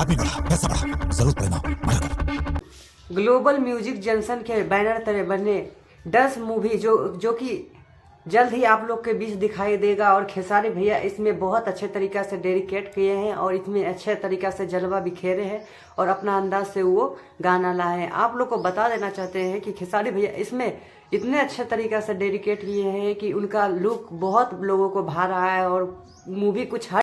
आदमी बढ़ा, पैसा बढ़ा, जरूरत पड़े ना माया कर। ग्लोबल म्यूजिक जंक्शन के बैनर तले बने डंस मूवी जो कि जल्द ही आप लोग के बीच दिखाई देगा। और खेसारी भैया इसमें बहुत अच्छे तरीक़ा से डेडिकेट किए हैं और इसमें अच्छे तरीक़ा से जलवा बिखेरे हैं और अपना अंदाज से वो गाना लाए हैं। आप लोग को बता देना चाहते हैं कि खेसारी भैया इसमें इतने अच्छे तरीक़ा से डेडिकेट किए हैं कि उनका लुक बहुत लोगों को भा रहा है और मूवी कुछ हट।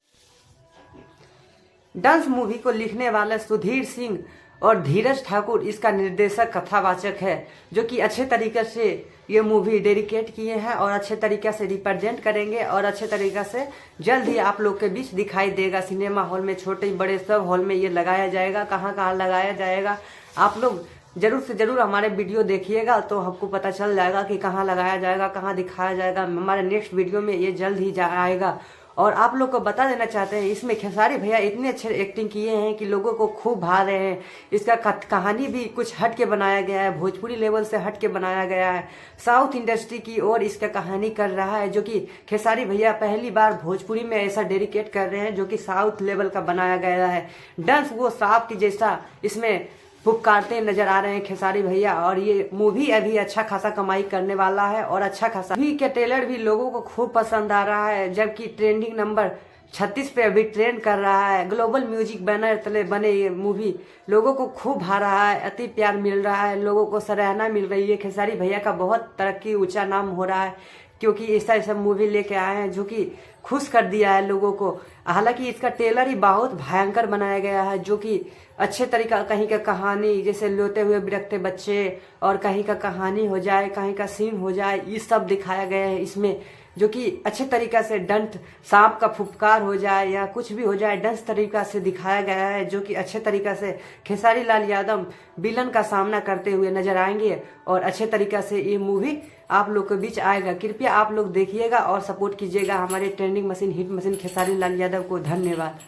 डांस मूवी को लिखने वाले सुधीर सिंह और धीरज ठाकुर इसका निर्देशक कथावाचक है, जो कि अच्छे तरीके से ये मूवी डेडिकेट किए हैं और अच्छे तरीके से रिप्रेजेंट करेंगे और अच्छे तरीके से जल्द ही आप लोग के बीच दिखाई देगा। सिनेमा हॉल में, छोटे बड़े सब हॉल में ये लगाया जाएगा। कहाँ कहाँ लगाया जाएगा आप लोग जरूर से जरूर हमारे वीडियो देखिएगा तो आपको पता चल जाएगा कि कहाँ लगाया जाएगा, कहाँ दिखाया जाएगा। हमारे नेक्स्ट वीडियो में ये जल्द ही आएगा। और आप लोग को बता देना चाहते हैं इसमें खेसारी भैया इतने अच्छे एक्टिंग किए हैं कि लोगों को खूब भा रहे हैं। इसका कहानी भी कुछ हट के बनाया गया है, भोजपुरी लेवल से हट के बनाया गया है। साउथ इंडस्ट्री की ओर इसका कहानी कर रहा है, जो कि खेसारी भैया पहली बार भोजपुरी में ऐसा डेडिकेट कर रहे हैं जो कि साउथ लेवल का बनाया गया है। डांस वो सांप की जैसा इसमें फुफकारते नजर आ रहे हैं खेसारी भैया। और ये मूवी अभी अच्छा खासा कमाई करने वाला है और अच्छा खासा मूवी के ट्रेलर भी लोगों को खूब पसंद आ रहा है, जबकि ट्रेंडिंग नंबर 36 पे अभी ट्रेंड कर रहा है। ग्लोबल म्यूजिक बैनर तले बने ये मूवी लोगों को खूब भा रहा है, अति प्यार मिल रहा है, लोगों को सराहना मिल रही है। खेसारी भैया का बहुत तरक्की ऊंचा नाम हो रहा है क्योंकि ऐसा ऐसा मूवी लेके आए हैं जो कि खुश कर दिया है लोगों को। हालांकि इसका ट्रेलर ही बहुत भयंकर बनाया गया है, जो कि अच्छे तरीका कहीं का कहानी जैसे लोते हुए बिरखते बच्चे और कहीं का कहानी हो जाए, कहीं का सीन हो जाए, ये सब दिखाया गया है इसमें, जो कि अच्छे तरीका से डंट सांप का फुफकार हो जाए या कुछ भी हो जाए डंस तरीका से दिखाया गया है, जो कि अच्छे तरीका से खेसारी लाल यादव विलन का सामना करते हुए नजर आएंगे और अच्छे तरीका से ये मूवी आप लोग के बीच आएगा। कृपया आप लोग देखिएगा और सपोर्ट कीजिएगा हमारे trending machine hit machine Khesari Lal Yadav को। धन्यवाद।